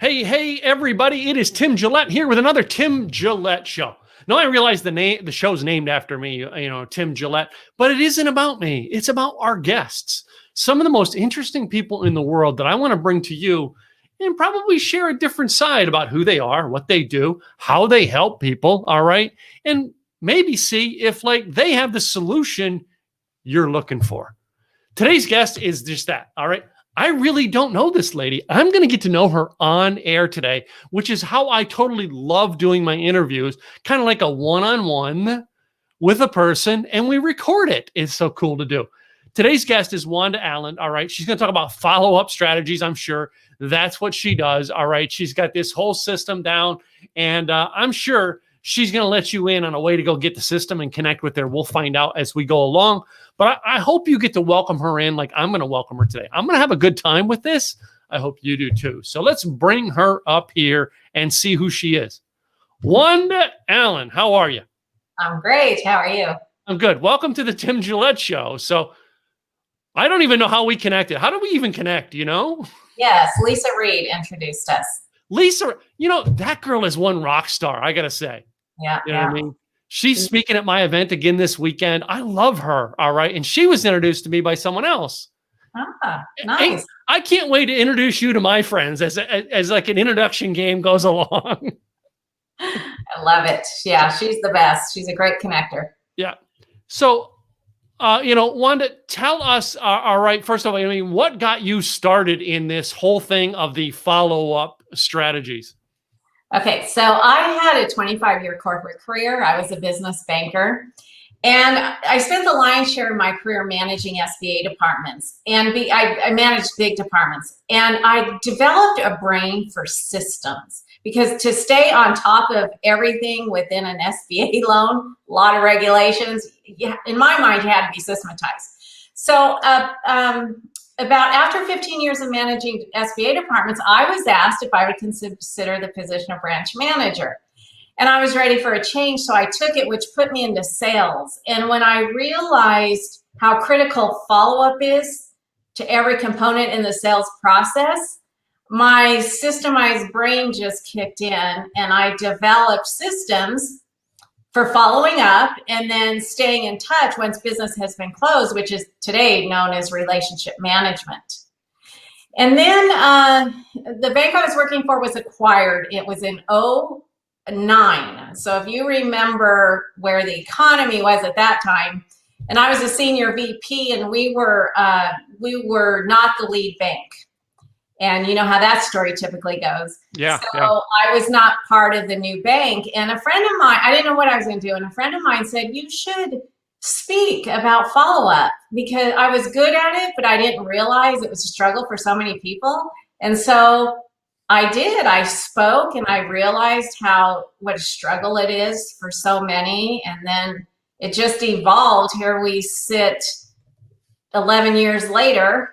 Hey, everybody! It is Tim Gillette here with another Tim Gillette show. Now I realize the show's named after me, Tim Gillette, but it isn't about me. It's about our guests, some of the most interesting people in the world that I want to bring to you, and probably share a different side about who they are, what they do, how they help people. All right, and maybe see if they have the solution you're looking for. Today's guest is just that. All right. I really don't know this lady. I'm going to get to know her on air today, which is how I totally love doing my interviews, kind of like a one-on-one with a person, and we record it. It's so cool to do. Today's guest is Wanda Allen. All right. She's going to talk about follow-up strategies. I'm sure that's what she does. All right. She's got this whole system down, and I'm sure she's going to let you in on a way to go get the system and connect with her. We'll find out as we go along. But I hope you get to welcome her in like I'm going to welcome her today. I'm going to have a good time with this. I hope you do too. So let's bring her up here and see who she is. Wanda Allen, how are you? I'm great. How are you? I'm good. Welcome to the Tim Gillette Show. So I don't even know how we connected. How do we even connect, Yes, Lisa Reed introduced us. Lisa, that girl is one rock star, I got to say. Yeah. You know what I mean? She's speaking at my event again this weekend. I love her. All right. And she was introduced to me by someone else. Ah, nice. And I can't wait to introduce you to my friends as like an introduction game goes along. I love it. Yeah, she's the best. She's a great connector. Yeah. So, Wanda, tell us, all right, first of all, what got you started in this whole thing of the follow-up strategies? Okay, so I had a 25-year corporate career. I was a business banker, and I spent the lion's share of my career managing SBA departments, and I managed big departments, and I developed a brain for systems because to stay on top of everything within an SBA loan, a lot of regulations, in my mind, you had to be systematized. So about after 15 years of managing SBA departments, I was asked if I would consider the position of branch manager. And I was ready for a change, so I took it, which put me into sales. And when I realized how critical follow-up is to every component in the sales process, my systemized brain just kicked in, and I developed systems for following up and then staying in touch once business has been closed, which is today known as relationship management. And then the bank I was working for was acquired. It was in 2009. So if you remember where the economy was at that time, and I was a senior VP, and we were not the lead bank. And you know how that story typically goes. Yeah. So yeah. I was not part of the new bank. And a friend of mine, I didn't know what I was going to do. And a friend of mine said, you should speak about follow-up, because I was good at it, but I didn't realize it was a struggle for so many people. And so I did. I spoke, and I realized what a struggle it is for so many. And then it just evolved. Here we sit 11 years later.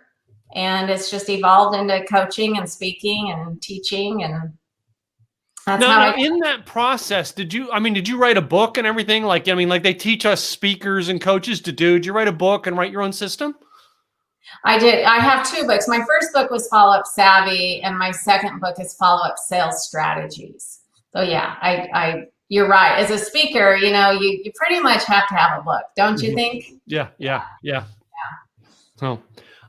And it's just evolved into coaching and speaking and teaching, and that's now in that process, did you write a book and everything? Like they teach us speakers and coaches to do. Did you write a book and write your own system? I did. I have two books. My first book was Follow Up Savvy, and my second book is Follow Up Sales Strategies. So yeah, you're right. As a speaker, you pretty much have to have a book, don't you think? Yeah. So.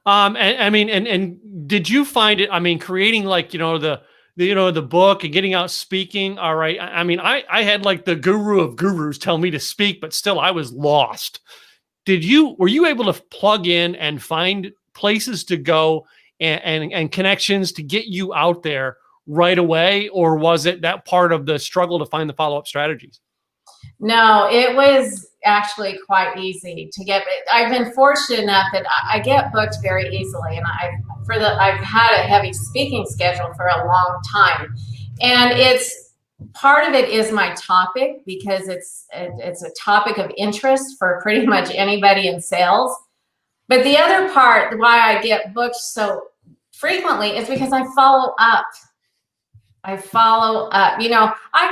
And did you find it, creating the book and getting out speaking? All right. I had like the guru of gurus tell me to speak, but still I was lost. Were you able to plug in and find places to go and connections to get you out there right away? Or was it that part of the struggle to find the follow-up strategies? No, it was actually quite easy to get. I've been fortunate enough that I get booked very easily, and I've had a heavy speaking schedule for a long time, and it's part of it is my topic, because it's a topic of interest for pretty much anybody in sales. But the other part why I get booked so frequently is because I follow up. I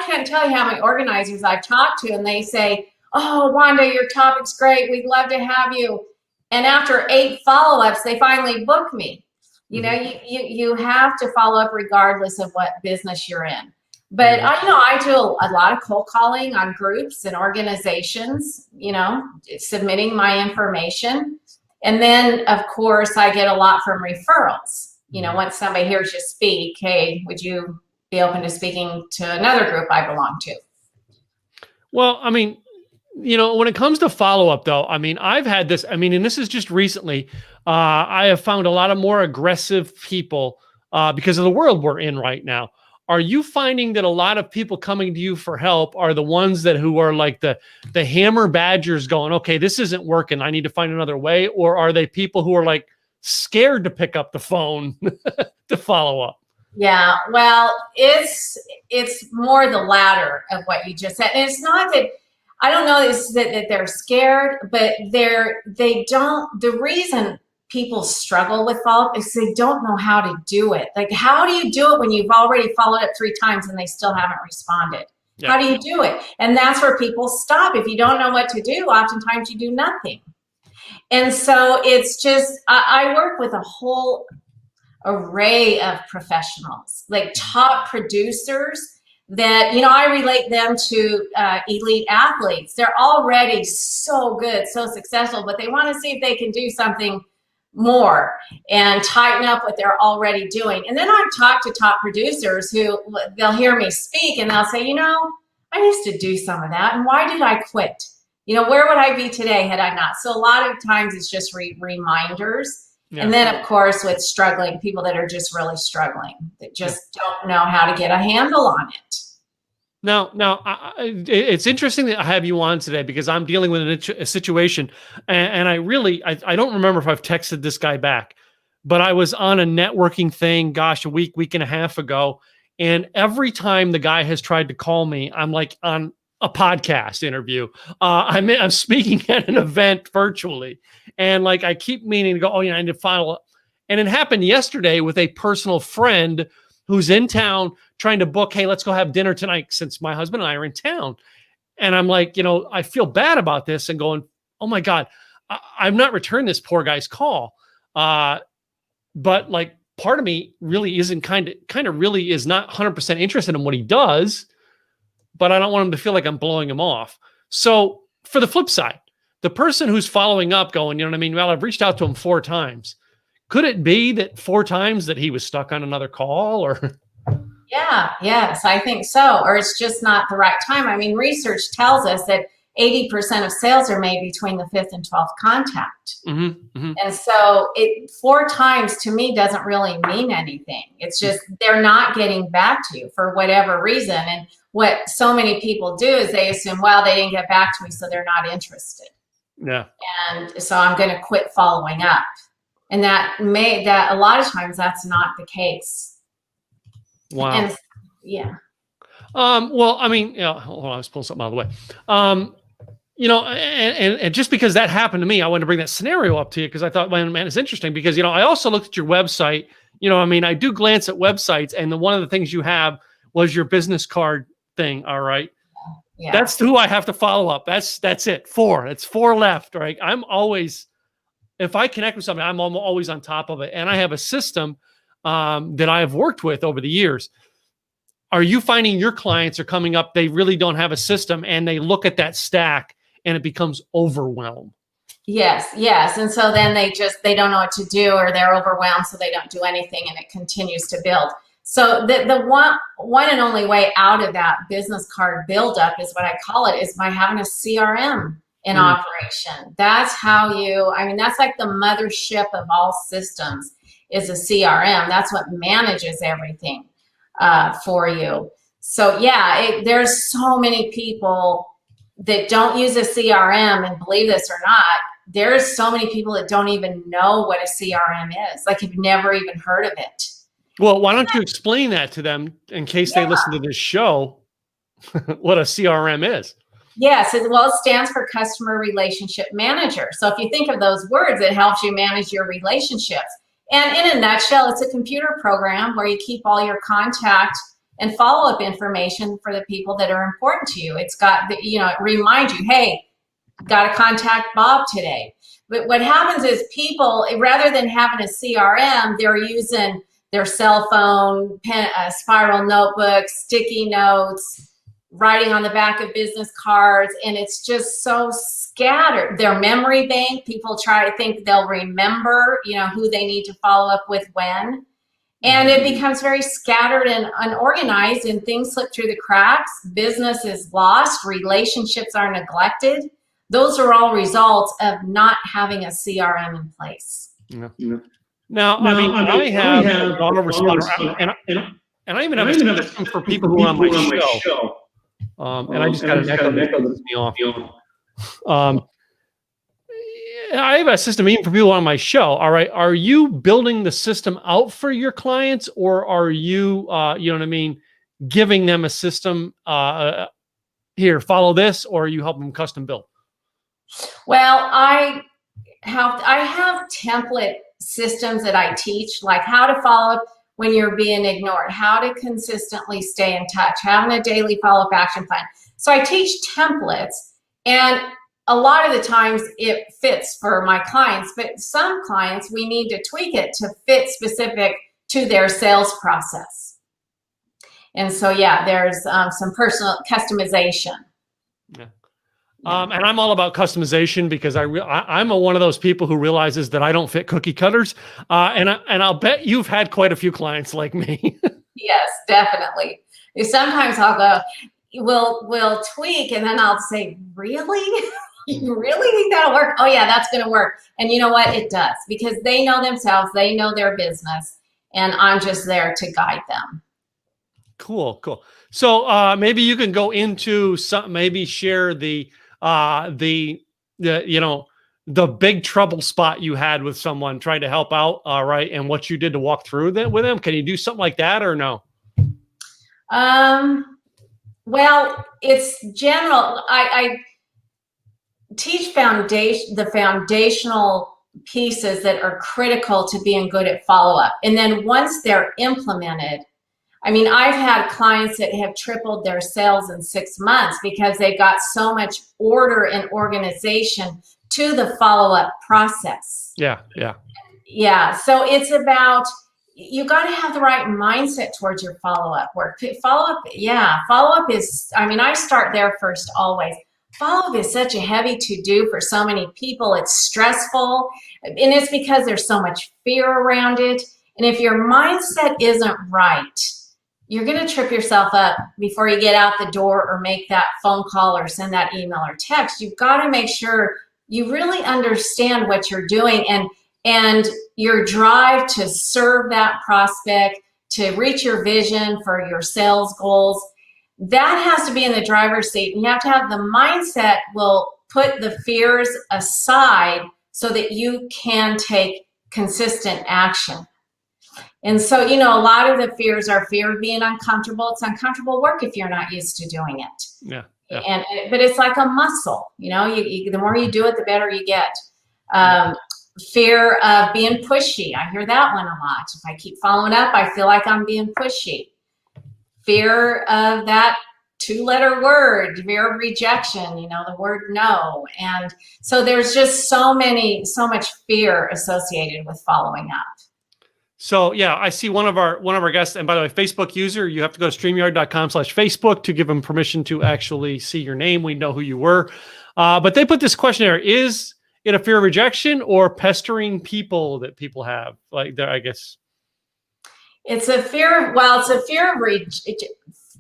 can't tell you how many organizers I've talked to, and they say, oh, Wanda, your topic's great. We'd love to have you. And after 8 follow-ups, they finally book me. You know, you have to follow up regardless of what business you're in. But I do a lot of cold calling on groups and organizations, submitting my information. And then, of course, I get a lot from referrals. Once somebody hears you speak, hey, would you be open to speaking to another group I belong to? Well, I mean, when it comes to follow-up, though, I mean, I've had this, and this is just recently, I have found a lot of more aggressive people because of the world we're in right now. Are you finding that a lot of people coming to you for help are the ones who are like the hammer badgers going, okay, this isn't working, I need to find another way? Or are they people who are like scared to pick up the phone to follow up? Yeah, well, it's more the latter of what you just said. And it's not that, I don't know that they're scared, but the reason people struggle with follow-up is they don't know how to do it. Like, how do you do it when you've already followed up 3 times and they still haven't responded? Yeah. How do you do it? And that's where people stop. If you don't know what to do, oftentimes you do nothing. And so it's just, I work with a whole array of professionals, like top producers that, I relate them to elite athletes. They're already so good, so successful, but they want to see if they can do something more and tighten up what they're already doing. And then I've talked to top producers who they'll hear me speak and they'll say, I used to do some of that. And why did I quit? Where would I be today had I not? So a lot of times it's just reminders. Yeah. And then, of course, with struggling, people that are just really struggling, that just don't know how to get a handle on it. Now, it's interesting that I have you on today because I'm dealing with a situation, and I don't remember if I've texted this guy back, but I was on a networking thing, a week and a half ago, and every time the guy has tried to call me, I'm like on a podcast interview. I'm speaking at an event virtually, and like I keep meaning to go, I need to follow up. And it happened yesterday with a personal friend who's in town trying to book, hey, let's go have dinner tonight since my husband and I are in town. And I'm like, I feel bad about this and going, oh my God, I've not returned this poor guy's call. But like part of me really isn't kind of really is not 100% interested in what he does, but I don't want him to feel like I'm blowing him off. So for the flip side, the person who's following up going, well, I've reached out to him 4 times. Could it be that 4 times that he was stuck on another call or? Yeah, yes, I think so. Or it's just not the right time. Research tells us that 80% of sales are made between the 5th and 12th contact. And so 4 times to me doesn't really mean anything. It's just they're not getting back to you for whatever reason. And what so many people do is they assume, well, they didn't get back to me, so they're not interested. Yeah. And so I'm going to quit following up. And that a lot of times that's not the case. Wow. And, yeah. Well, hold on, I was pulling something out of the way. And just because that happened to me, I wanted to bring that scenario up to you because I thought, man, it's interesting because, I also looked at your website. I do glance at websites, and one of the things you have was your business card thing. All right. Yeah. That's who I have to follow up. That's it. 4. It's 4 left. Right. I'm always, if I connect with somebody, I'm always on top of it. And I have a system that I have worked with over the years. Are you finding your clients are coming up, they really don't have a system and they look at that stack and it becomes overwhelmed? Yes. And so then they don't know what to do, or they're overwhelmed, so they don't do anything, and it continues to build. So the one and only way out of that business card buildup is what I call it, is by having a CRM in operation. That's how that's like the mothership of all systems is a CRM. That's what manages everything for you. So there's so many people that don't use a CRM, and believe this or not, there's so many people that don't even know what a CRM is. Like, you've never even heard of it. Well, why don't you explain that to them in case they listen to this show, what a CRM is? Yes, it stands for Customer Relationship Manager. So if you think of those words, it helps you manage your relationships. And in a nutshell, it's a computer program where you keep all your contact and follow-up information for the people that are important to you. It's got, it reminds you, hey, got to contact Bob today. But what happens is people, rather than having a CRM, they're using their cell phone, pen, spiral notebooks, sticky notes, writing on the back of business cards, and it's just so scattered. Their memory bank, people try to think they'll remember, who they need to follow up with when. And it becomes very scattered and unorganized, and things slip through the cracks. Business is lost. Relationships are neglected. Those are all results of not having a CRM in place. Yeah. Now, I have an autoresponder, and I even have a system for people who are on my show. And I just got an echo that pisses me off. I have a system even for people on my show. All right. Are you building the system out for your clients, or are you, giving them a system, here, follow this, or are you helping them custom build? Well, I have template systems that I teach, like how to follow up when you're being ignored, how to consistently stay in touch, having a daily follow-up action plan. So I teach templates, and a lot of the times it fits for my clients, but some clients, we need to tweak it to fit specific to their sales process. And so, yeah, there's some personal customization. Yeah. And I'm all about customization because I'm one of those people who realizes that I don't fit cookie cutters. And I'll bet you've had quite a few clients like me. Yes, definitely. Sometimes I'll go, we'll tweak, and then I'll say, really? You really think that'll work? Oh yeah, that's going to work. And you know what? It does, because they know themselves, they know their business, and I'm just there to guide them. Cool. So maybe you can go into maybe share the big trouble spot you had with someone trying to help out, right? And what you did to walk through that with them. Can you do something like that or no? Well, it's general. I teach the foundational pieces that are critical to being good at follow-up. And then once they're implemented, I've had clients that have tripled their sales in 6 months because they got so much order and organization to the follow-up process. Yeah. So it's about, you got to have the right mindset towards your follow-up work. Follow-up is, I start there first always. Follow-up is such a heavy to-do for so many people. It's stressful, and it's because there's so much fear around it. And if your mindset isn't right, you're going to trip yourself up before you get out the door or make that phone call or send that email or text. You've got to make sure you really understand what you're doing and your drive to serve that prospect, to reach your vision for your sales goals. That has to be in the driver's seat. And you have to have the mindset will put the fears aside so that you can take consistent action. And so, a lot of the fears are fear of being uncomfortable. It's uncomfortable work if you're not used to doing it. Yeah. But it's like a muscle, the more you do it, the better you get. Fear of being pushy. I hear that one a lot. If I keep following up, I feel like I'm being pushy. Fear of that 2-letter word, fear of rejection, the word no. And so there's just so much fear associated with following up. So yeah, I see one of our guests, and by the way, Facebook user, you have to go to StreamYard.com/Facebook to give them permission to actually see your name. We know who you were. But they put this question there: is it a fear of rejection or pestering people that people have? I guess. It's a fear of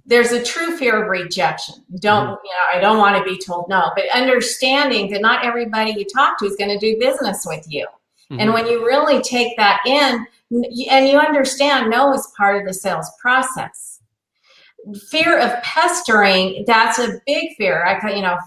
there's a true fear of rejection. I don't want to be told no, but understanding that not everybody you talk to is going to do business with you. Mm-hmm. And when you really take that in, and you understand no is part of the sales process. Fear of pestering, that's a big fear.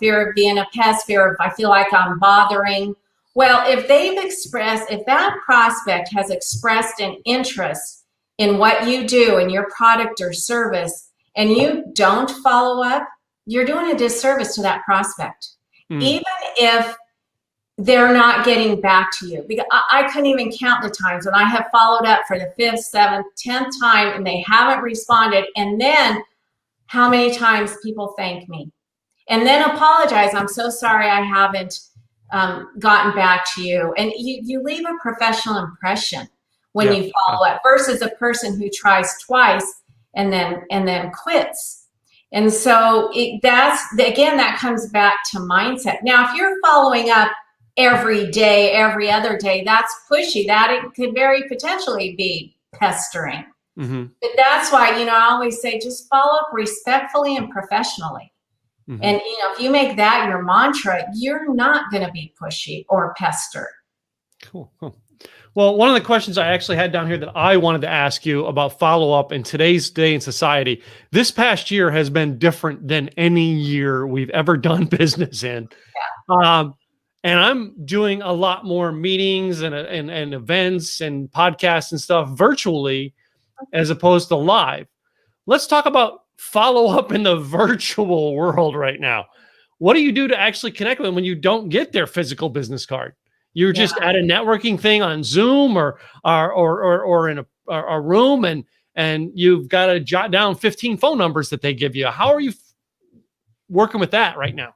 Fear of being a pest, fear of I feel like I'm bothering. Well, if that prospect has expressed an interest in what you do in your product or service, and you don't follow up, you're doing a disservice to that prospect. Even if they're not getting back to you. Because I couldn't even count the times when I have followed up for the 5th, 7th, 10th time and they haven't responded. And then how many times people thank me and then apologize. I'm so sorry I haven't gotten back to you, and you leave a professional impression when you follow up versus a person who tries twice and then quits. And so that comes back to mindset. Now, if you're following up every day, every other day, that's pushy. That it could very potentially be pestering. Mm-hmm. But that's why, I always say, just follow up respectfully and professionally. Mm-hmm. And, if you make that your mantra, you're not going to be pushy or pester. Cool. Well, one of the questions I actually had down here that I wanted to ask you about follow-up in today's day in society, this past year has been different than any year we've ever done business in. Yeah. And I'm doing a lot more meetings and events and podcasts and stuff virtually as opposed to live. Let's talk about follow-up in the virtual world right now. What do you do to actually connect with them when you don't get their physical business card? You're just at a networking thing on Zoom or in a room, and you've got to jot down 15 phone numbers that they give you. How are you working with that right now?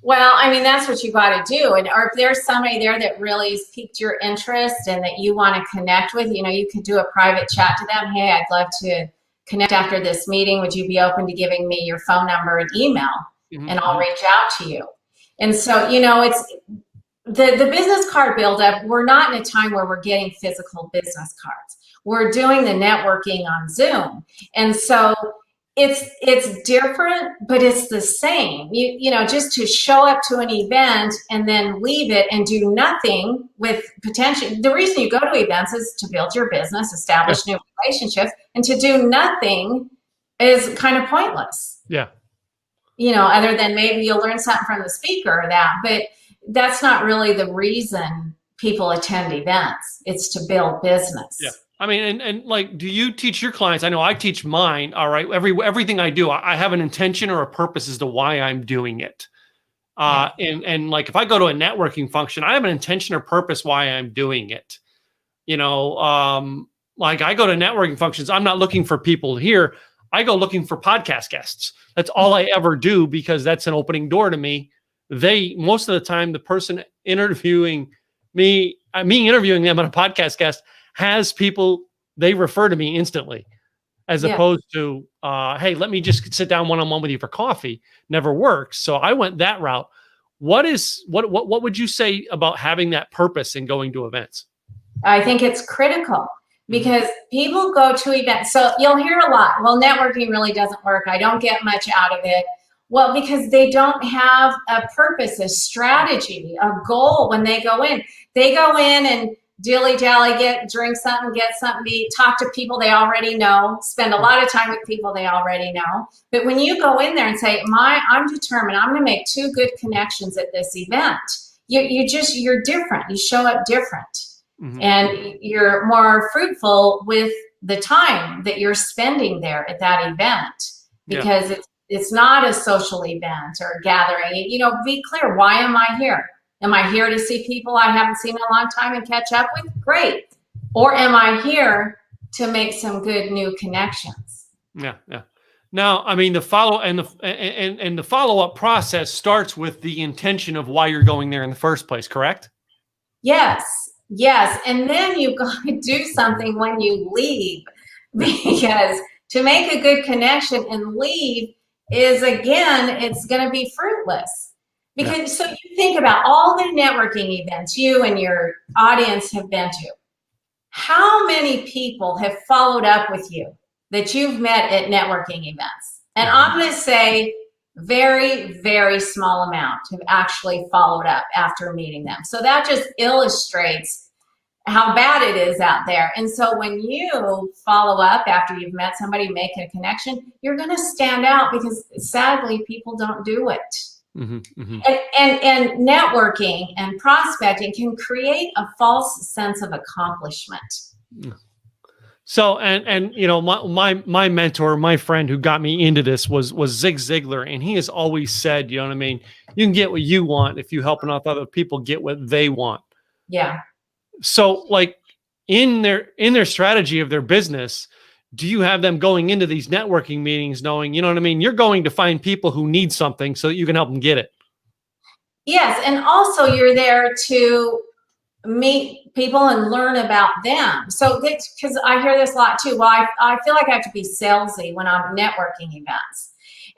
Well, that's what you got to do. Or if there's somebody there that really has piqued your interest and that you want to connect with, you could do a private chat to them. Hey, I'd love to connect after this meeting. Would you be open to giving me your phone number and email? Mm-hmm. And I'll reach out to you. And so, it's the business card buildup. We're not in a time where we're getting physical business cards. We're doing the networking on Zoom. And so it's different, but it's the same. Just to show up to an event and then leave it and do nothing with potential. The reason you go to events is to build your business, establish new relationships, and to do nothing is kind of pointless. Yeah. Other than maybe you'll learn something from the speaker or that, but that's not really the reason people attend events. It's to build business. Yeah. And like, do you teach your clients? I know I teach mine. All right. Everything I do, I have an intention or a purpose as to why I'm doing it. And like, if I go to a networking function, I have an intention or purpose why I'm doing it. Like I go to networking functions, I'm not looking for people here. I go looking for podcast guests. That's all I ever do because that's an opening door to me. Most of the time, the person interviewing me interviewing them on a podcast guest has people, they refer to me instantly, as opposed to, hey, let me just sit down one-on-one with you for coffee. Never works. So I went that route. What would you say about having that purpose in going to events? I think it's critical because people go to events. So you'll hear a lot, well, networking really doesn't work. I don't get much out of it. Well, because they don't have a purpose, a strategy, a goal when they go in. They go in and dilly-dally, drink something, get something to eat, talk to people they already know, spend a lot of time with people they already know. But when you go in there and say, I'm determined, I'm going to make 2 good connections at this event, you're different. You show up different. Mm-hmm. And you're more fruitful with the time that you're spending there at that event because it's not a social event or a gathering. Be clear, why am I here? Am I here to see people I haven't seen in a long time and catch up with? Great. Or am I here to make some good new connections? Yeah. Now, the the follow-up process starts with the intention of why you're going there in the first place, correct? Yes. And then you've got to do something when you leave, because to make a good connection and leave is, again, it's going to be fruitless. Because so you think about all the networking events you and your audience have been to. How many people have followed up with you that you've met at networking events? And I'm going to say very, very small amount have actually followed up after meeting them. So that just illustrates how bad it is out there. And so when you follow up after you've met somebody, make a connection, you're going to stand out because sadly people don't do it. Mm-hmm, mm-hmm. And networking and prospecting can create a false sense of accomplishment. So, my mentor, my friend who got me into this was Zig Ziglar. And he has always said, you can get what you want if you help enough other people get what they want. Yeah. So like in their strategy of their business, do you have them going into these networking meetings knowing, you're going to find people who need something so that you can help them get it? Yes, and also you're there to meet people and learn about them. So because I hear this a lot too. Well, I feel like I have to be salesy when I'm networking events.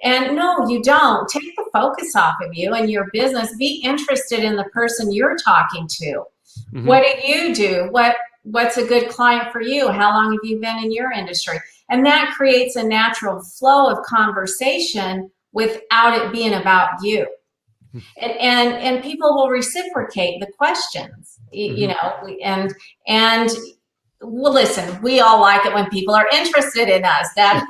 And no, you don't. Take the focus off of you and your business. Be interested in the person you're talking to. Mm-hmm. What do you do? What's a good client for you? How long have you been in your industry? And that creates a natural flow of conversation without it being about you. And people will reciprocate the questions, you know, and well, listen, we all like it when people are interested in us, that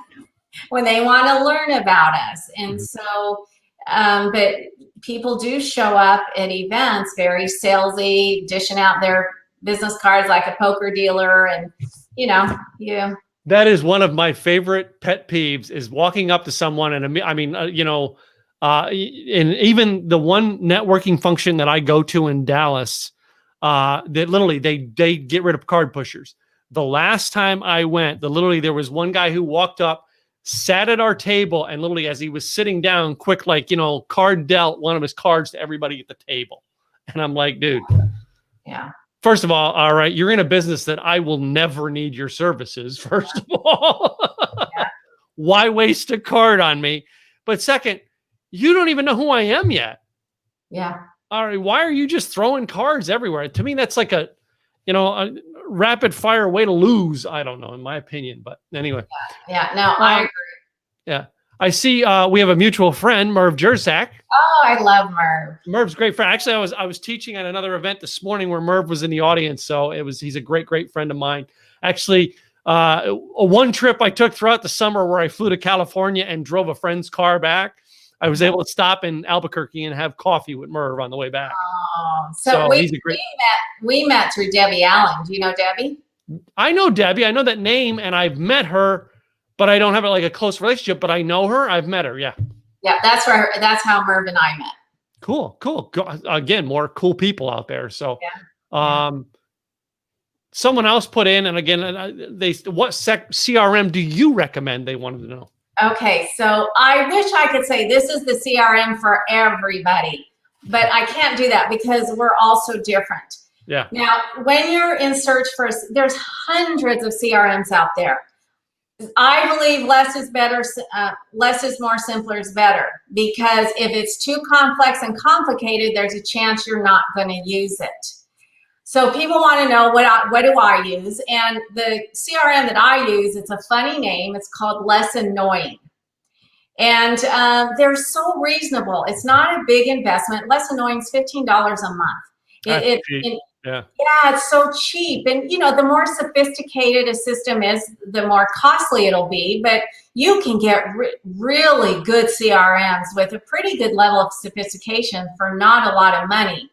when they want to learn about us. And so, but people do show up at events very salesy, dishing out their business cards like a poker dealer, and That is one of my favorite pet peeves, is walking up to someone and I mean, and even the one networking function that I go to in Dallas, that literally they get rid of card pushers. The last time I went, there was one guy who walked up, sat at our table, and literally as he was sitting down, quick, card dealt one of his cards to everybody at the table. And I'm like, dude, yeah. First of all right, you're in a business that I will never need your services. First of all, yeah. Why waste a card on me? But second, you don't even know who I am yet. Yeah. All right. Why are you just throwing cards everywhere? To me, that's like a rapid fire way to lose. I don't know, in my opinion, but anyway. Yeah. No, I agree. Yeah. I see we have a mutual friend, Merv Jersak. Oh, I love Merv. Merv's a great friend. Actually, I was teaching at another event this morning where Merv was in the audience. So he's a great friend of mine. Actually, one trip I took throughout the summer where I flew to California and drove a friend's car back, I was able to stop in Albuquerque and have coffee with Merv on the way back. Oh, so we met through Debbie Allen. Do you know Debbie? I know Debbie. I know that name, and I've met her, but I don't have a close relationship. But I know her. I've met her. Yeah. Yeah, that's how Merv and I met. Cool. Again, more cool people out there. So, someone else put in, and again, what CRM do you recommend? They wanted to know. Okay, so I wish I could say this is the CRM for everybody, but I can't do that because we're all so different. Yeah. Now, when you're in search there's hundreds of CRMs out there. I believe less is better, less is more, simpler is better, because if it's too complex and complicated, there's a chance you're not going to use it. So people want to know what do I use, and the CRM that I use, it's a funny name. It's called Less Annoying, and they're so reasonable. It's not a big investment. Less Annoying is $15 a month. Yeah, it's so cheap. And, the more sophisticated a system is, the more costly it'll be. But you can get really good CRMs with a pretty good level of sophistication for not a lot of money.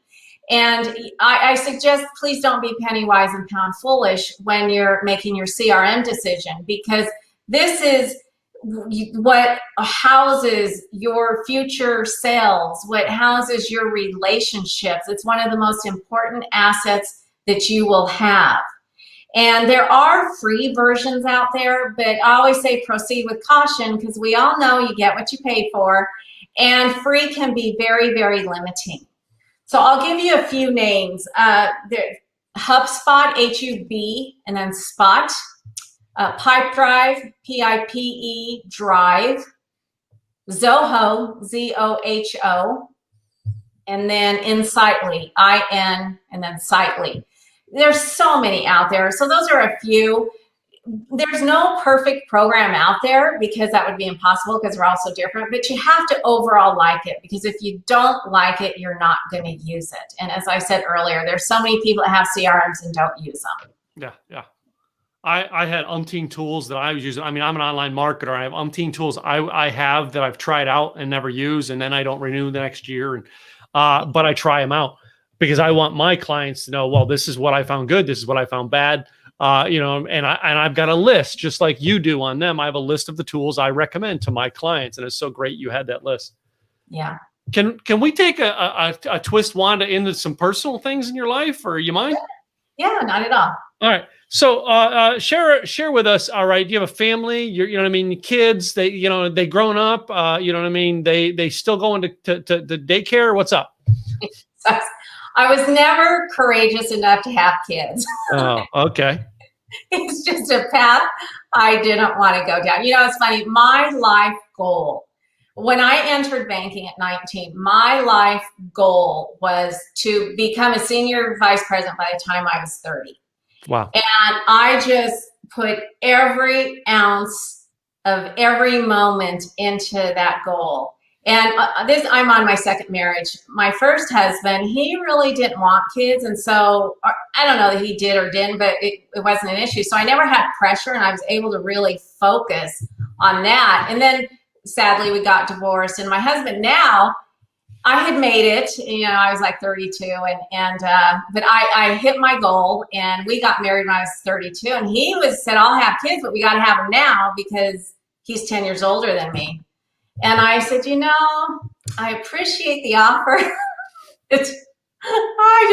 And I suggest please don't be penny wise and pound foolish when you're making your CRM decision, because this is what houses your future sales, what houses your relationships. It's one of the most important assets that you will have. And there are free versions out there, but I always say proceed with caution, because we all know you get what you pay for, and free can be very, very limiting. So I'll give you a few names. HubSpot, H-U-B, and then Spot. Pipedrive, P-I-P-E, Drive, Zoho, Z-O-H-O, and then Insightly, I-N, and then Sightly. There's so many out there. So those are a few. There's no perfect program out there, because that would be impossible, because we're all so different, but you have to overall like it, because if you don't like it, you're not going to use it. And as I said earlier, there's so many people that have CRMs and don't use them. Yeah. I had umpteen tools that I was using. I mean, I'm an online marketer. I have umpteen tools I have that I've tried out and never use, and then I don't renew the next year. And but I try them out because I want my clients to know, well, this is what I found good, this is what I found bad. And I've got a list, just like you do on them. I have a list of the tools I recommend to my clients, and it's so great you had that list. Yeah. Can we take a twist, Wanda, into some personal things in your life, or you mind? Yeah, not at all. All right. So share with us. All right. Do you have a family? You know what I mean? Kids, they grown up, you know what I mean? They still going to daycare. What's up? So I was never courageous enough to have kids. Oh, okay. It's just a path I didn't want to go down. It's funny. My life goal, when I entered banking at 19, my life goal was to become a senior vice president by the time I was 30. Wow. And I just put every ounce of every moment into that goal. And I'm on my second marriage. My first husband, he really didn't want kids. And so I don't know that he did or didn't, but it wasn't an issue. So I never had pressure, and I was able to really focus on that. And then sadly, we got divorced. And my husband now, I had made it, I was like 32 but I hit my goal, and we got married when I was 32, and he said, I'll have kids, but we got to have them now because he's 10 years older than me. And I said, I appreciate the offer. I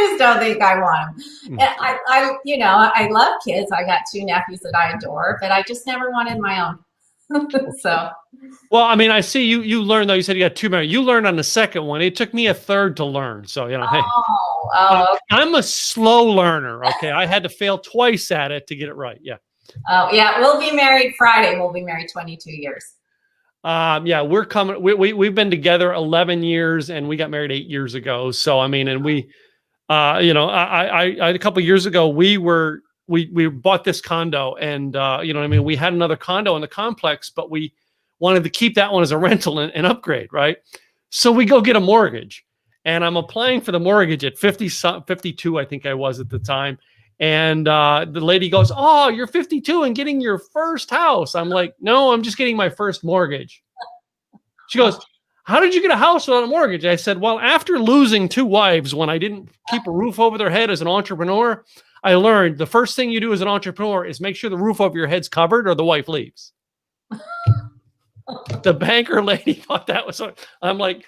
just don't think I want them. And I love kids. I got 2 nephews that I adore, but I just never wanted my own. So, well, I mean, I see you learned, though. You said you got 2 married. You learned on the second one. It took me a third to learn. So, hey, okay. I'm a slow learner. Okay. I had to fail twice at it to get it right. Yeah. Oh yeah. We'll be married Friday. We'll be married 22 years. Yeah, we're coming. We've been together 11 years, and we got married 8 years ago. So, I mean, and we, I a couple of years ago, we bought this condo, and we had another condo in the complex, but we wanted to keep that one as a rental and upgrade, right? So we go get a mortgage, and I'm applying for the mortgage at 52, I think I was at the time. And the lady goes, "Oh, you're 52 and getting your first house." I'm like, "No, I'm just getting my first mortgage." She goes, "How did you get a house without a mortgage?" I said, "Well, after losing 2 wives when I didn't keep a roof over their head as an entrepreneur, I learned the first thing you do as an entrepreneur is make sure the roof over your head's covered or the wife leaves." The banker lady thought that was, I'm like,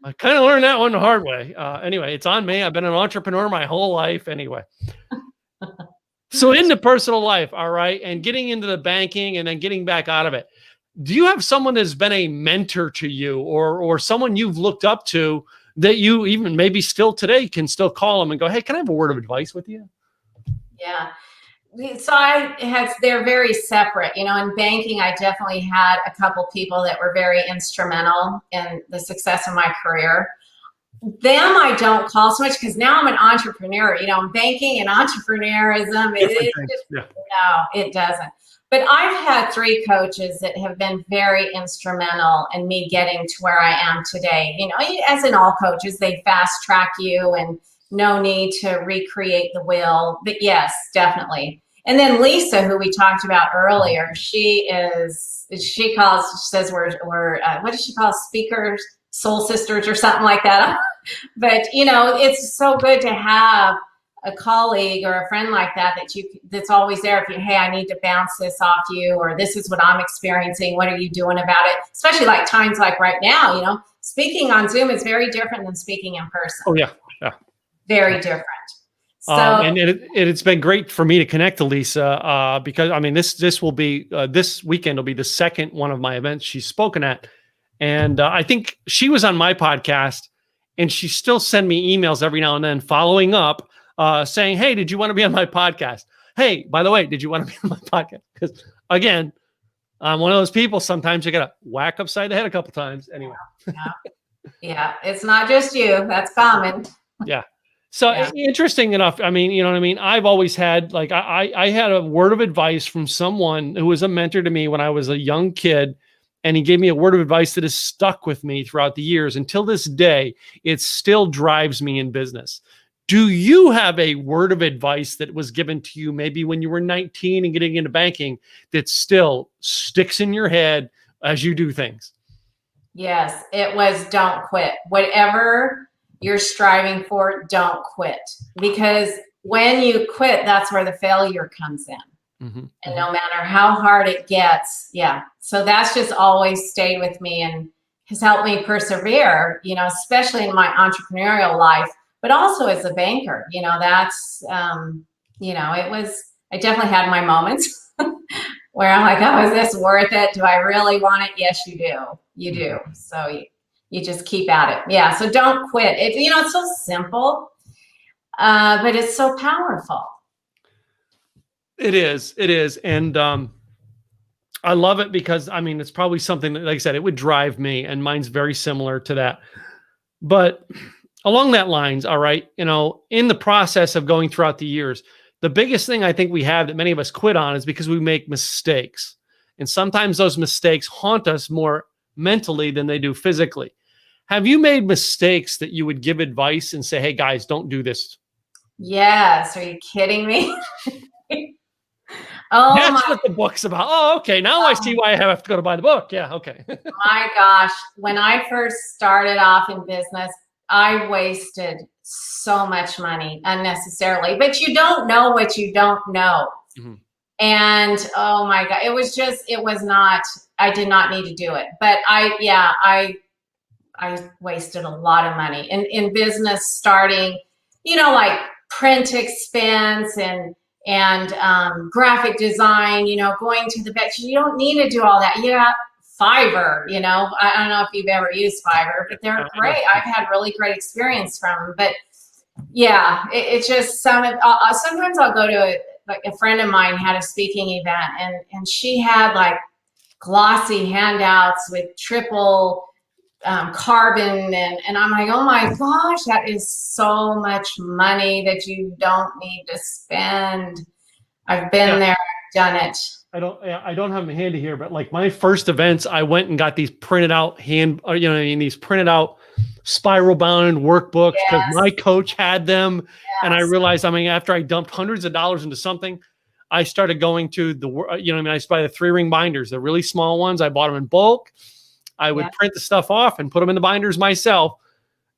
I kind of learned that one the hard way. Anyway, it's on me. I've been an entrepreneur my whole life anyway. So into personal life, all right, and getting into the banking and then getting back out of it. Do you have someone that's been a mentor to you, or someone you've looked up to that you even maybe still today can still call them and go, "Hey, can I have a word of advice with you?" Yeah. So they're very separate. In banking, I definitely had a couple people that were very instrumental in the success of my career. Them I don't call so much because now I'm an entrepreneur. Banking and entrepreneurism, no, it doesn't. But I've had 3 coaches that have been very instrumental in me getting to where I am today. As in all coaches, they fast track you and no need to recreate the wheel. But yes, definitely. And then Lisa, who we talked about earlier, says we're what does she call us? Speakers, soul sisters, or something like that. But it's so good to have a colleague or a friend like that's always there. If hey, I need to bounce this off you, or this is what I'm experiencing. What are you doing about it? Especially like times like right now. Speaking on Zoom is very different than speaking in person. Oh yeah. Very different. So, and it's been great for me to connect to Lisa because I mean this will be this weekend will be the second one of my events she's spoken at, and I think she was on my podcast, and she still send me emails every now and then following up, saying, "Hey, did you want to be on my podcast? Hey, by the way, did you want to be on my podcast?" Because again, I'm one of those people. Sometimes you gotta whack upside the head a couple times. Anyway, yeah, it's not just you. That's common. Yeah. So interesting enough, I mean, you know what I mean? I've always had, like, I had a word of advice from someone who was a mentor to me when I was a young kid, and he gave me a word of advice that has stuck with me throughout the years. Until this day, it still drives me in business. Do you have a word of advice that was given to you maybe when you were 19 and getting into banking that still sticks in your head as you do things? Yes, it was don't quit. Whatever you're striving for, don't quit. Because when you quit, that's where the failure comes in. Mm-hmm. And no matter how hard it gets, so that's just always stayed with me and has helped me persevere, especially in my entrepreneurial life, but also as a banker. That's, I definitely had my moments where I'm like, oh, is this worth it? Do I really want it? Yes, you do. You do. So you just keep at it. Yeah. So don't quit. It's so simple, but it's so powerful. It is. And I love it because, I mean, it's probably something that, like I said, it would drive me, and mine's very similar to that. But along that lines, all right, in the process of going throughout the years, the biggest thing I think we have that many of us quit on is because we make mistakes. And sometimes those mistakes haunt us more mentally than they do physically. Have you made mistakes that you would give advice and say, hey guys, don't do this? Yes. Are you kidding me? Oh, that's what the book's about. Oh, okay. Now I see why I have to go to buy the book. Yeah. Okay. My gosh. When I first started off in business, I wasted so much money unnecessarily, but you don't know what you don't know. Mm-hmm. And oh my God, it was not, I did not need to do it, but I wasted a lot of money in business, starting, like print expense and graphic design, going to the bench. You don't need to do all that. Yeah. Fiverr, I don't know if you've ever used Fiverr, but they're great. I've had really great experience from them. But yeah, it's just sometimes I'll go to a friend of mine had a speaking event, and she had like glossy handouts with triple carbon, and I'm like, oh my gosh, that is so much money that you don't need to spend. I've been there, I've done it. I don't have them handy here, but like my first events, I went and got these printed out these printed out spiral bound workbooks because my coach had them. Yes. And I realized, after I dumped hundreds of dollars into something, I started going to I used to buy the 3-ring binders, the really small ones. I bought them in bulk. I would print the stuff off and put them in the binders myself.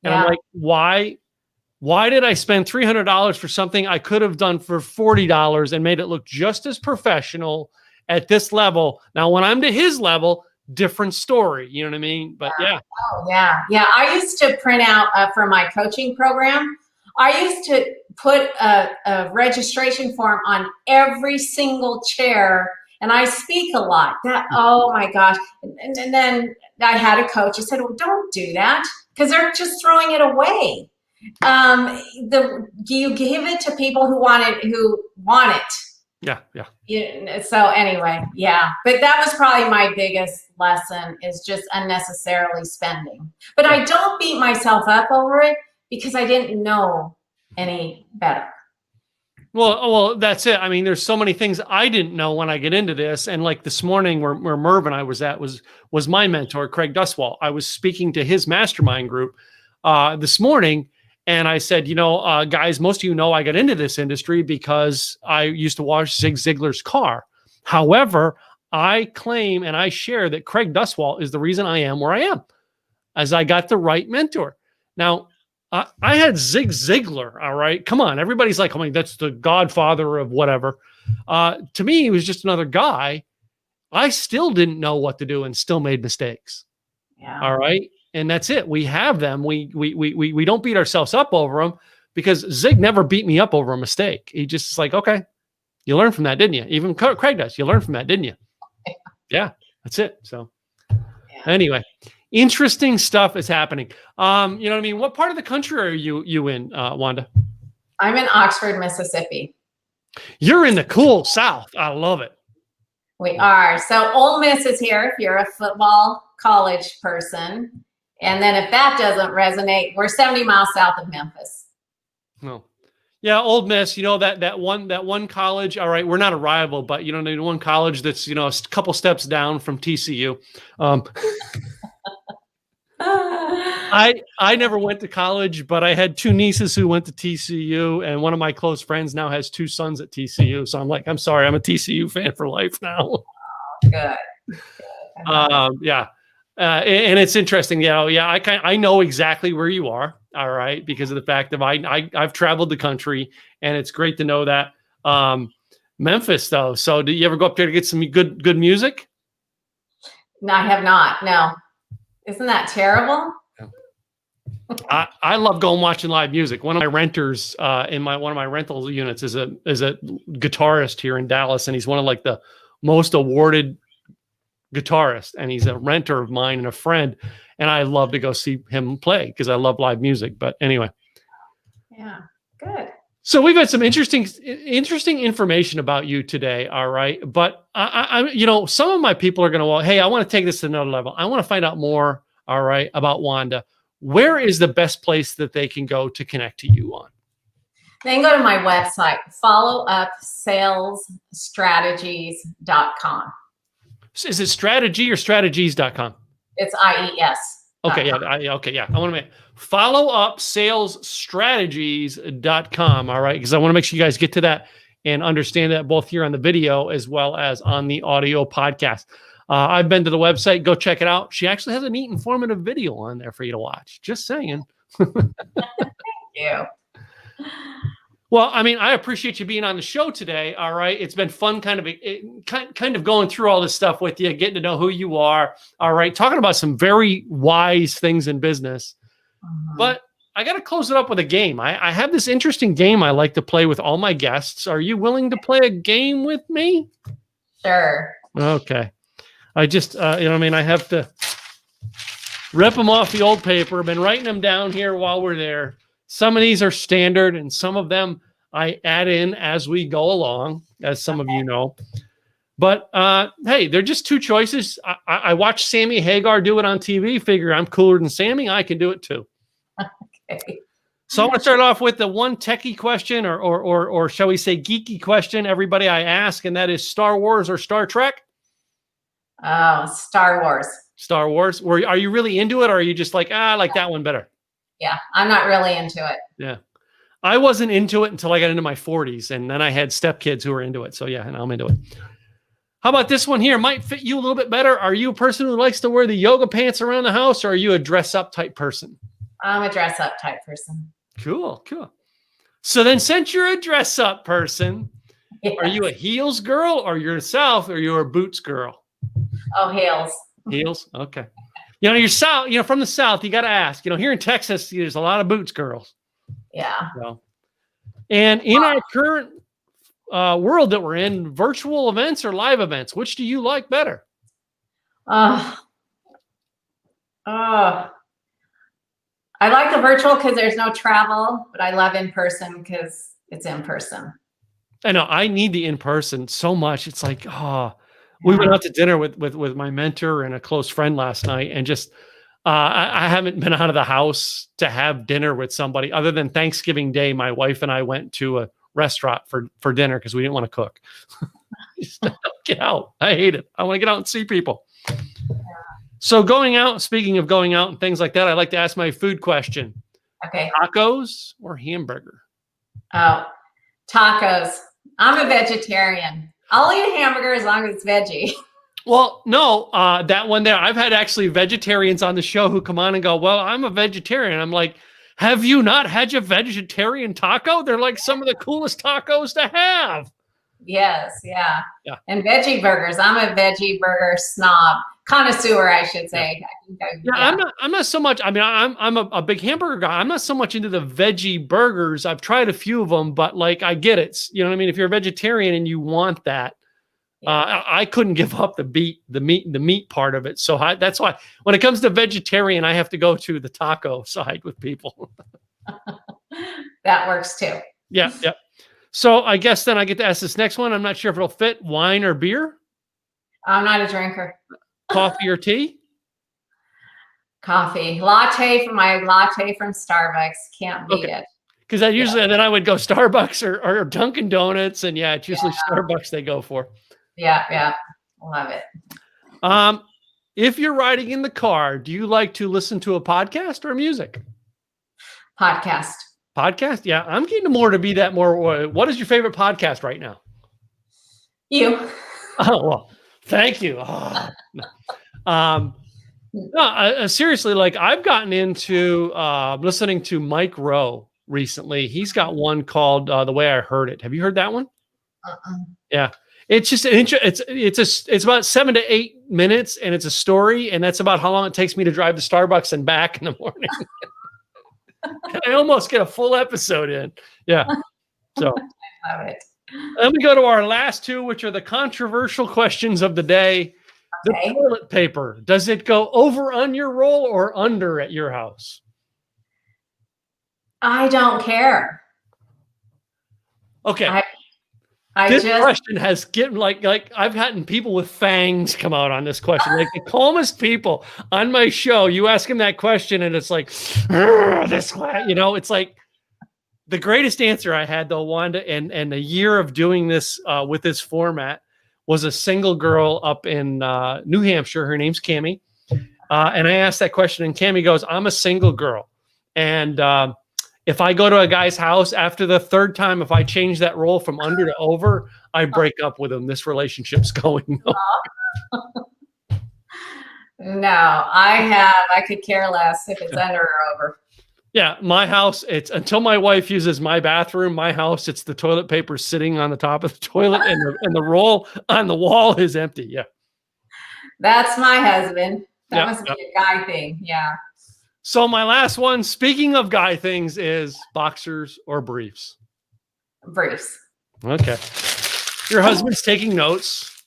And I'm like, why did I spend $300 for something I could have done for $40 and made it look just as professional at this level? Now, when I'm to his level, different story. You know what I mean? But yeah. Oh, yeah. Yeah. I used to print out for my coaching program. I used to put a registration form on every single chair, and I speak a lot. Oh my gosh. And then I had a coach who said, well, don't do that because they're just throwing it away. Do you give it to people who want it? Yeah. So anyway, but that was probably my biggest lesson, is just unnecessarily spending. But I don't beat myself up over it because I didn't know any better. Well, that's it. There's so many things I didn't know when I get into this. And like this morning where Merv and I was at was my mentor, Craig Duswalt. I was speaking to his mastermind group this morning. And I said, guys, most of you know I got into this industry because I used to wash Zig Ziglar's car. However, I claim and I share that Craig Duswalt is the reason I am where I am, as I got the right mentor. Now, I had Zig Ziglar, all right? Come on. Everybody's like, that's the godfather of whatever. To me, he was just another guy. I still didn't know what to do and still made mistakes. Yeah. All right? And that's it. We have them. We don't beat ourselves up over them, because Zig never beat me up over a mistake. He just is like, okay, you learned from that, didn't you? Even Craig does. You learned from that, didn't you? Yeah, that's it. So anyway, interesting stuff is happening. You know what I mean? What part of the country are you in, Wanda? I'm in Oxford, Mississippi. You're in the cool South. I love it. We are. So Ole Miss is here if you're a football college person. And then if that doesn't resonate, we're 70 miles south of Memphis. Oh, yeah, Ole Miss. That one college. All right, we're not a rival, but the one college that's a couple steps down from TCU. I never went to college, but I had 2 nieces who went to TCU, and one of my close friends now has 2 sons at TCU. So I'm sorry, I'm a TCU fan for life now. Good. Yeah. And it's interesting, I know exactly where you are, all right, because of the fact that I've traveled the country, and it's great to know that. Memphis, though. So, do you ever go up there to get some good music? No, I have not. No, isn't that terrible? I love going watching live music. One of my renters in one of my rental units is a guitarist here in Dallas, and he's one of like the most awarded guitarist, and he's a renter of mine and a friend. And I love to go see him play because I love live music. But anyway. Yeah, good. So we've had some interesting information about you today. All right. But some of my people are going to, well, hey, I want to take this to another level. I want to find out more. All right. About Wanda. Where is the best place that they can go to connect to you on? They can go to my website, followupsalesstrategies.com. Is it strategy or strategies.com? It's IES. Okay. Yeah. I want to make followupsalesstrategies.com. All right. Because I want to make sure you guys get to that and understand that both here on the video as well as on the audio podcast. I've been to the website. Go check it out. She actually has a neat, informative video on there for you to watch. Just saying. Thank you. Well, I mean, I appreciate you being on the show today. All right. It's been fun kind of going through all this stuff with you, getting to know who you are. All right. Talking about some very wise things in business. But I got to close it up with a game. I have this interesting game I like to play with all my guests. Are you willing to play a game with me? Sure. Okay. I just, I have to rip them off the old paper. I've been writing them down here while we're there. Some of these are standard and some of them I add in as we go along, as some of you know. But hey, they're just two choices. I watched Sammy Hagar do it on TV. Figure I'm cooler than Sammy. I can do it too. Okay. So I want to start off with the one techie question or shall we say geeky question everybody I ask, and that is Star Wars or Star Trek? Oh, Star Wars. Star Wars. Are you really into it, or are you just like, I like that one better? Yeah, I'm not really into it. Yeah. I wasn't into it until I got into my 40s, and then I had stepkids who were into it. So yeah, and I'm into it. How about this one here? Might fit you a little bit better. Are you a person who likes to wear the yoga pants around the house, or are you a dress-up type person? I'm a dress-up type person. Cool. So then, since you're a dress-up person, yes. Are you a heels girl, or yourself, or you're a boots girl? Oh, heels. Heels? Okay. You're South, from the South, you got to ask. Here in Texas, there's a lot of boots girls. Yeah. And in our current world that we're in, virtual events or live events, which do you like better? I like the virtual because there's no travel, but I love in person because it's in person. I know. I need the in person so much. It's like, we went out to dinner with my mentor and a close friend last night, and just I haven't been out of the house to have dinner with somebody other than Thanksgiving Day. My wife and I went to a restaurant for dinner because we didn't want to cook. Get out. I hate it. I want to get out and see people. Yeah. So going out, speaking of going out and things like that, I like to ask my food question. Okay. Tacos or hamburger? Oh, tacos. I'm a vegetarian. I'll eat a hamburger as long as it's veggie. Well, no, that one there. I've had actually vegetarians on the show who come on and go, well, I'm a vegetarian. I'm like, have you not had your vegetarian taco? They're like some of the coolest tacos to have. Yes, yeah. And veggie burgers. I'm a veggie burger snob. Connoisseur, I should say. Yeah. I'm not so much. I mean, I'm a big hamburger guy. I'm not so much into the veggie burgers. I've tried a few of them, but like I get it. You know what I mean? If you're a vegetarian and you want that, I couldn't give up the meat part of it. So that's why when it comes to vegetarian, I have to go to the taco side with people. That works too. Yeah. So I guess then I get to ask this next one. I'm not sure if it'll fit. Wine or beer? I'm not a drinker. Coffee or tea? Coffee. Latte from Starbucks. Can't beat it. Because usually then I would go Starbucks or Dunkin' Donuts, and it's usually Starbucks they go for. Yeah. Love it. If you're riding in the car, do you like to listen to a podcast or music? Podcast. Podcast? Yeah, I'm getting more to be that more. What is your favorite podcast right now? You. Oh, well, thank you. Seriously, like I've gotten into listening to Mike Rowe recently. He's got one called The Way I Heard It. Have you heard that one? Yeah. It's just it's about 7 to 8 minutes, and it's a story, and that's about how long it takes me to drive to Starbucks and back in the morning. I almost get a full episode in. Yeah. So I love it. Let me go to our last two, which are the controversial questions of the day. The Okay. toilet paper, does it go over on your roll or under at your house? I don't care. Okay. I This just, question has getting like I've gotten people with fangs come out on this question. Like the calmest people on my show, you ask them that question and it's like, this way, you know, it's like the greatest answer I had though, Wanda, and a year of doing this with this format was a single girl up in New Hampshire. Her name's Cammie. And I asked that question and Cammie goes, I'm a single girl. And if I go to a guy's house after the third time, if I change that roll from under to over, I break up with him. This relationship's going nowhere. no, I could care less if it's under or over. Yeah, my house, it's until my wife uses my bathroom, my house, it's the toilet paper sitting on the top of the toilet and the roll on the wall is empty. Yeah. That's my husband. That Yep, must be yep. a guy thing. Yeah. So my last one, speaking of guy things, is boxers or briefs. Briefs. Okay. Your husband's taking notes.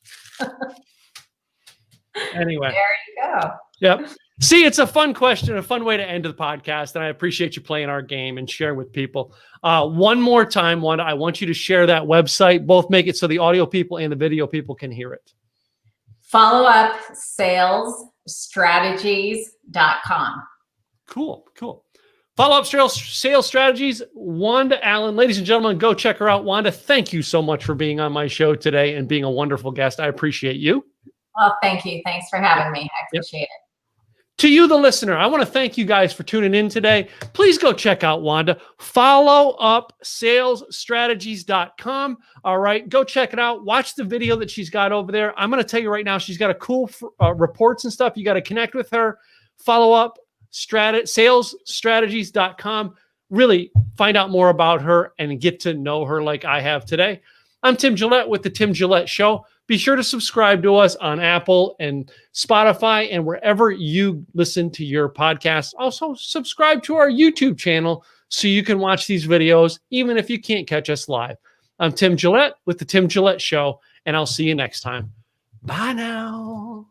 Anyway. There you go. Yep. See, it's a fun question, a fun way to end the podcast, and I appreciate you playing our game and sharing with people. One more time, Wanda, I want you to share that website. Both make it so the audio people and the video people can hear it. Follow up salesstrategies.com. Cool, cool. Follow up sales strategies, Wanda Allen. Ladies and gentlemen, go check her out. Wanda, thank you so much for being on my show today and being a wonderful guest. I appreciate you. Well, thank you. Thanks for having me. I appreciate it. To you, the listener, I want to thank you guys for tuning in today. Please go check out Wanda. Follow up salesstrategies.com. All right, go check it out. Watch the video that she's got over there. I'm going to tell you right now, she's got a cool reports and stuff. You got to connect with her. Follow up salesstrategies.com. Really find out more about her and get to know her like I have today. I'm Tim Gillette with the Tim Gillette Show. Be sure to subscribe to us on Apple and Spotify and wherever you listen to your podcast. Also, subscribe to our YouTube channel so you can watch these videos, even if you can't catch us live. I'm Tim Gillette with the Tim Gillette Show, and I'll see you next time. Bye now.